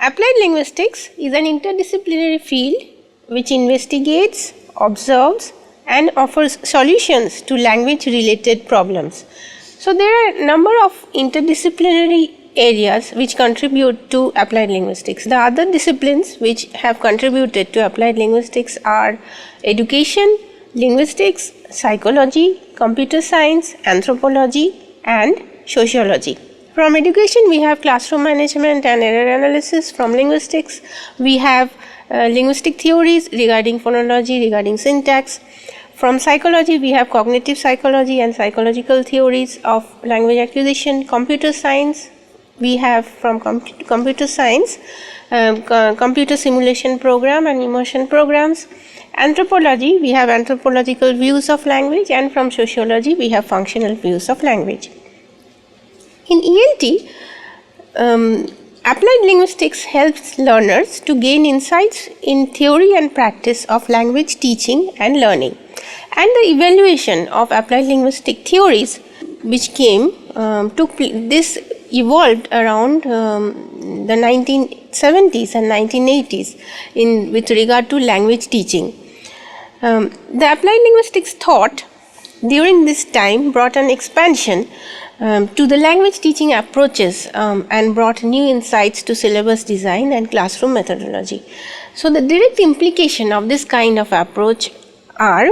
Applied linguistics is an interdisciplinary field which investigates, observes and offers solutions to language related problems. So, there are a number of interdisciplinary areas which contribute to applied linguistics. The other disciplines which have contributed to applied linguistics are education, linguistics, psychology, computer science, anthropology and sociology. From education we have classroom management and error analysis. From linguistics we have linguistic theories regarding phonology, regarding syntax. From psychology we have cognitive psychology and psychological theories of language acquisition. Computer science we have from computer science computer simulation program and immersion programs. Anthropology we have anthropological views of language, and from sociology we have functional views of language. In ELT, applied linguistics helps learners to gain insights in theory and practice of language teaching and learning, and the evaluation of applied linguistic theories which this evolved around the 1970s and 1980s with regard to language teaching. The applied linguistics thought during this time brought an expansion to the language teaching approaches and brought new insights to syllabus design and classroom methodology. So, the direct implication of this kind of approach are,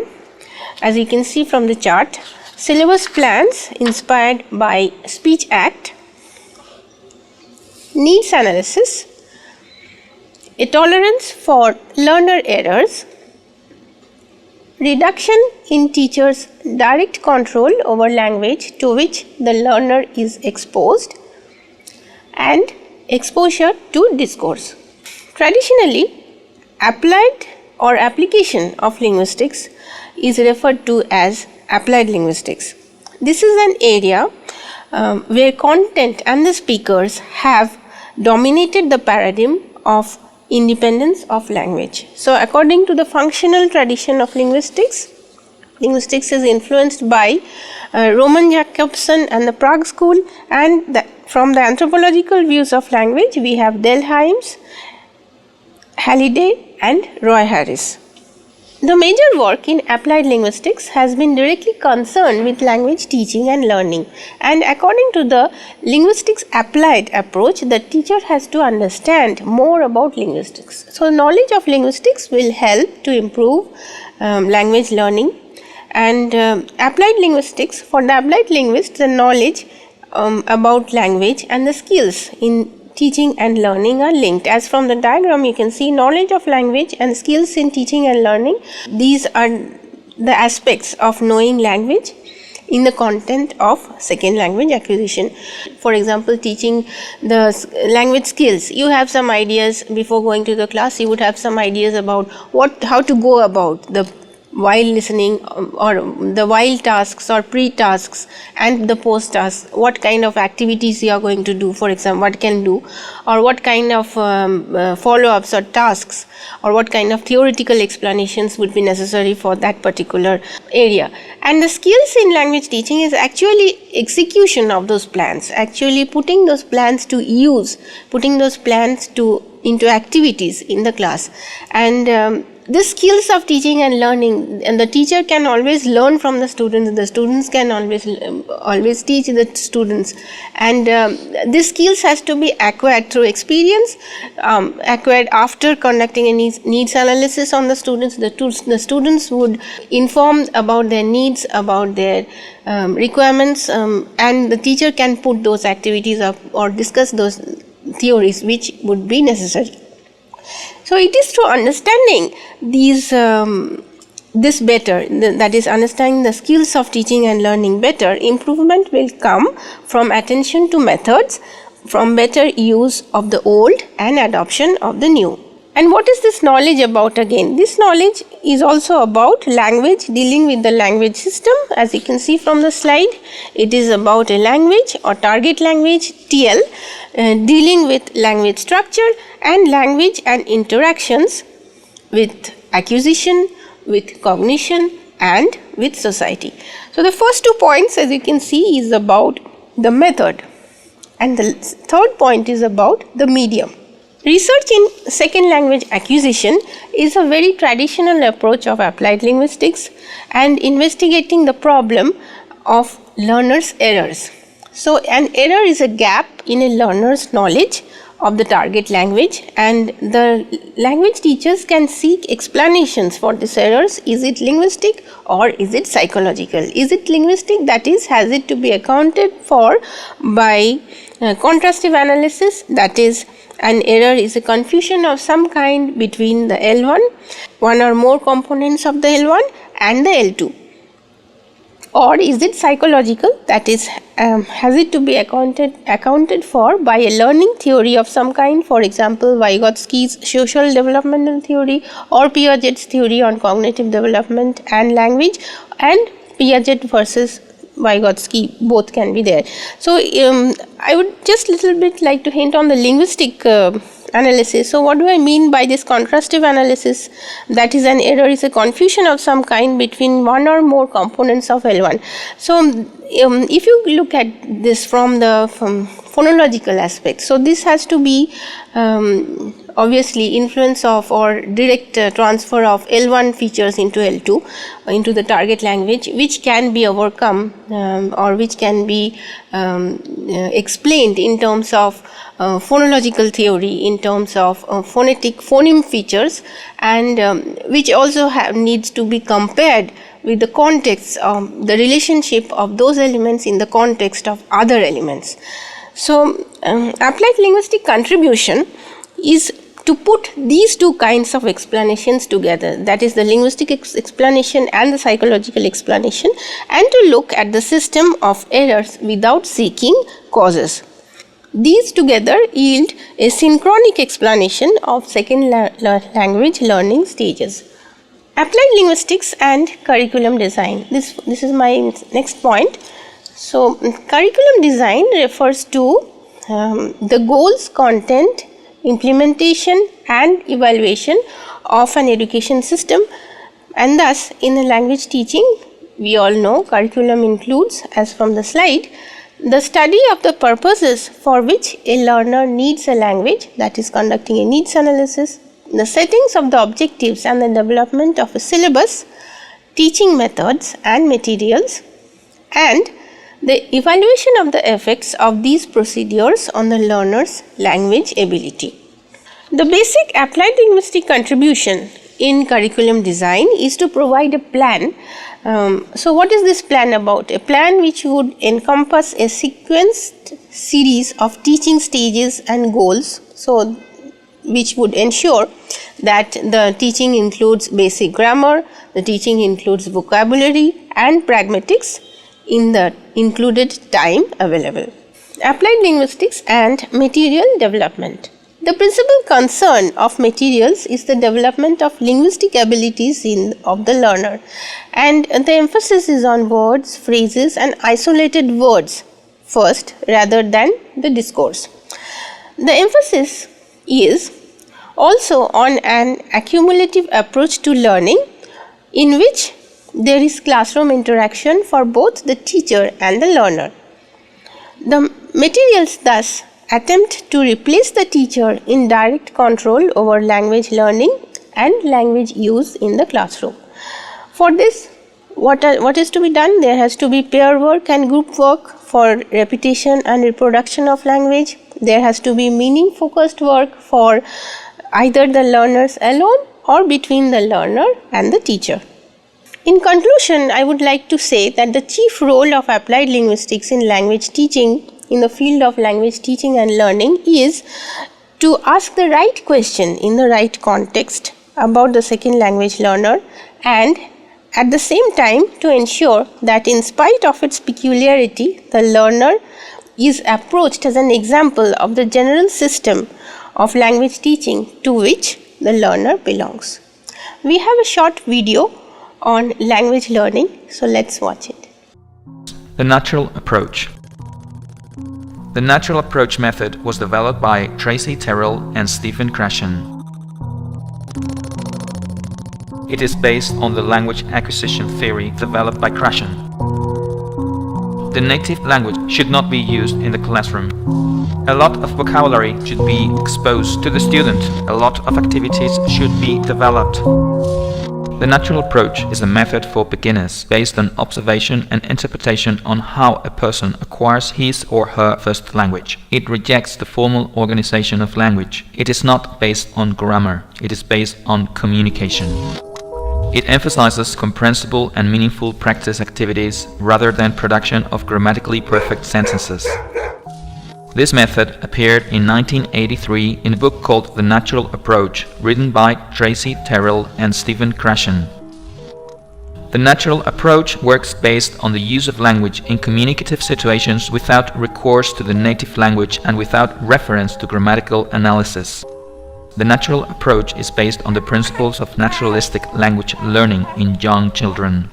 as you can see from the chart, syllabus plans inspired by Speech Act, needs analysis, a tolerance for learner errors, reduction in teachers' direct control over language to which the learner is exposed, and exposure to discourse. Traditionally, applied or application of linguistics is referred to as applied linguistics. This is an area where content and the speakers have dominated the paradigm of independence of language. So, according to the functional tradition of linguistics, linguistics is influenced by Roman Jakobson and the Prague school, and from the anthropological views of language we have Delheims, Halliday and Roy Harris. The major work in applied linguistics has been directly concerned with language teaching and learning, and according to the linguistics applied approach, the teacher has to understand more about linguistics. So, knowledge of linguistics will help to improve language learning, and applied linguistics, for the applied linguist, the knowledge about language and the skills in teaching and learning are linked. As from the diagram you can see, knowledge of language and skills in teaching and learning, these are the aspects of knowing language in the content of second language acquisition. For example, teaching the language skills, you have some ideas before going to the class, you would have some ideas about how to go about the while listening, or the while tasks or pre-tasks and the post-tasks, what kind of activities you are going to do, for example, what can do, or what kind of follow-ups or tasks, or what kind of theoretical explanations would be necessary for that particular area. And the skills in language teaching is actually execution of those plans, actually putting those plans to use, putting those plans into activities in the class. And the skills of teaching and learning, and the teacher can always learn from the students can always teach the students, and these skills has to be acquired through experience, acquired after conducting a needs analysis on the students. The students would inform about their needs, about their requirements, and the teacher can put those activities up or discuss those theories which would be necessary. So, it is through understanding this better, that is understanding the skills of teaching and learning better, improvement will come from attention to methods, from better use of the old and adoption of the new. And what is this knowledge about again? This knowledge is also about language, dealing with the language system. As you can see from the slide, it is about a language or target language, TL, dealing with language structure and language and interactions with acquisition, with cognition and with society. So, the first 2 points, as you can see, is about the method, and the third point is about the medium. Research in second language acquisition is a very traditional approach of applied linguistics and investigating the problem of learners' errors. So, an error is a gap in a learner's knowledge of the target language, and the language teachers can seek explanations for these errors. Is it linguistic or is it psychological? Is it linguistic, that is, has it to be accounted for by contrastive analysis, that is, an error is a confusion of some kind between the L1, one or more components of the L1 and the L2. Or is it psychological, that is, has it to be accounted for by a learning theory of some kind, for example Vygotsky's social developmental theory or Piaget's theory on cognitive development and language, and Piaget versus Vygotsky, both can be there. So I would just little bit like to hint on the linguistic analysis. So what do I mean by this contrastive analysis? That is, an error is a confusion of some kind between one or more components of L1. So if you look at this from the phonological aspect, so this has to be obviously influence of or direct transfer of L1 features into L2 into the target language, which can be overcome or which can be explained in terms of phonological theory, in terms of phonetic phoneme features, and which also needs to be compared with the context of the relationship of those elements in the context of other elements. So applied linguistic contribution is to put these two kinds of explanations together, that is the linguistic explanation and the psychological explanation, and to look at the system of errors without seeking causes. These together yield a synchronic explanation of second language learning stages. Applied linguistics and curriculum design. This is my next point. So curriculum design refers to the goals, content, implementation and evaluation of an education system, and thus in the language teaching we all know curriculum includes, as from the slide, the study of the purposes for which a learner needs a language, that is conducting a needs analysis, the settings of the objectives and the development of a syllabus, teaching methods and materials, and the evaluation of the effects of these procedures on the learner's language ability. The basic applied linguistic contribution in curriculum design is to provide a plan. So what is this plan about? A plan which would encompass a sequenced series of teaching stages and goals, so which would ensure that the teaching includes basic grammar, the teaching includes vocabulary and pragmatics in the included time available. Applied linguistics and material development. The principal concern of materials is the development of linguistic abilities of the learner, and the emphasis is on words, phrases and isolated words first rather than the discourse. The emphasis is also on an accumulative approach to learning in which there is classroom interaction for both the teacher and the learner. The materials thus attempt to replace the teacher in direct control over language learning and language use in the classroom. For this, what is to be done? There has to be pair work and group work for repetition and reproduction of language. There has to be meaning focused work for either the learners alone or between the learner and the teacher. In conclusion, I would like to say that the chief role of applied linguistics in language teaching in the field of language teaching and learning is to ask the right question in the right context about the second language learner, and at the same time to ensure that in spite of its peculiarity, the learner is approached as an example of the general system of language teaching to which the learner belongs. We have a short video on language learning, so let's watch it. The natural approach. The natural approach method was developed by Tracy Terrell and Stephen Krashen. It is based on the language acquisition theory developed by Krashen. The native language should not be used in the classroom. A lot of vocabulary should be exposed to the student. A lot of activities should be developed. The natural approach is a method for beginners based on observation and interpretation on how a person acquires his or her first language. It rejects the formal organization of language. It is not based on grammar. It is based on communication. It emphasizes comprehensible and meaningful practice activities rather than production of grammatically perfect sentences. This method appeared in 1983 in a book called The Natural Approach, written by Tracy Terrell and Stephen Krashen. The natural approach works based on the use of language in communicative situations without recourse to the native language and without reference to grammatical analysis. The natural approach is based on the principles of naturalistic language learning in young children.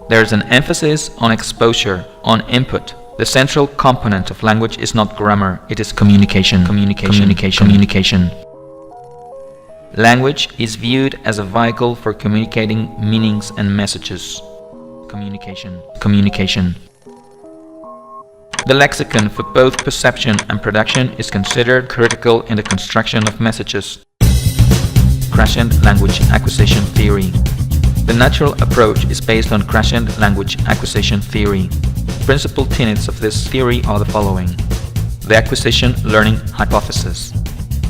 There is an emphasis on exposure, on input. The central component of language is not grammar, it is communication. Language is viewed as a vehicle for communicating meanings and messages. Communication. The lexicon for both perception and production is considered critical in the construction of messages. Krashen language acquisition theory. The natural approach is based on Krashen language acquisition theory. Principal tenets of this theory are the following. The acquisition-learning hypothesis.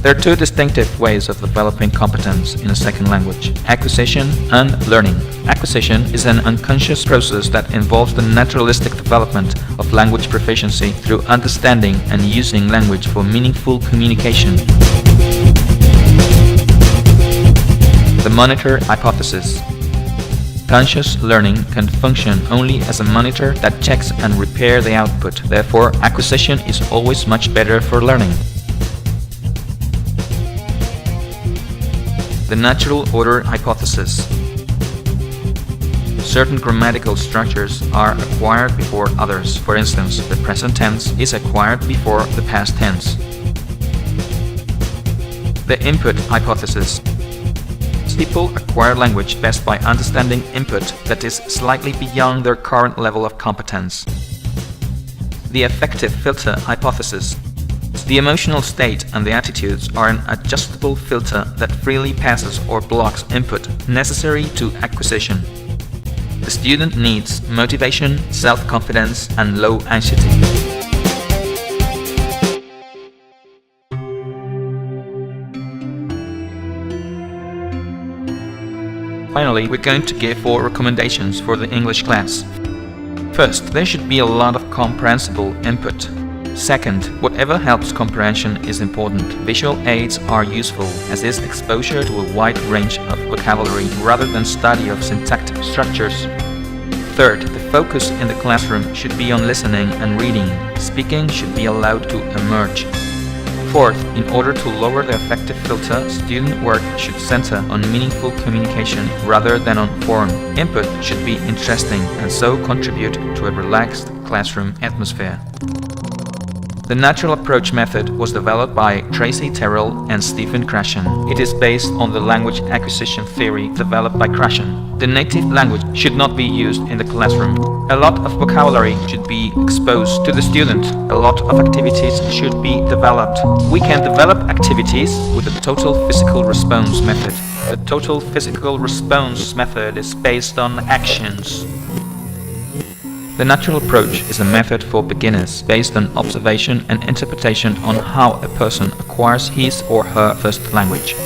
There are two distinctive ways of developing competence in a second language: acquisition and learning. Acquisition is an unconscious process that involves the naturalistic development of language proficiency through understanding and using language for meaningful communication. The monitor hypothesis. Conscious learning can function only as a monitor that checks and repairs the output. Therefore, acquisition is always much better for learning. The natural order hypothesis. Certain grammatical structures are acquired before others. For instance, the present tense is acquired before the past tense. The input hypothesis. People acquire language best by understanding input that is slightly beyond their current level of competence. The affective filter hypothesis. The emotional state and the attitudes are an adjustable filter that freely passes or blocks input necessary to acquisition. The student needs motivation, self-confidence, and low anxiety. Finally, we're going to give 4 recommendations for the English class. First, there should be a lot of comprehensible input. Second, whatever helps comprehension is important. Visual aids are useful, as is exposure to a wide range of vocabulary rather than study of syntactic structures. Third, the focus in the classroom should be on listening and reading. Speaking should be allowed to emerge. Fourth, in order to lower the affective filter, student work should center on meaningful communication rather than on form. Input should be interesting and so contribute to a relaxed classroom atmosphere. The natural approach method was developed by Tracy Terrell and Stephen Krashen. It is based on the language acquisition theory developed by Krashen. The native language should not be used in the classroom. A lot of vocabulary should be exposed to the student. A lot of activities should be developed. We can develop activities with the total physical response method. The total physical response method is based on actions. The natural approach is a method for beginners based on observation and interpretation on how a person acquires his or her first language.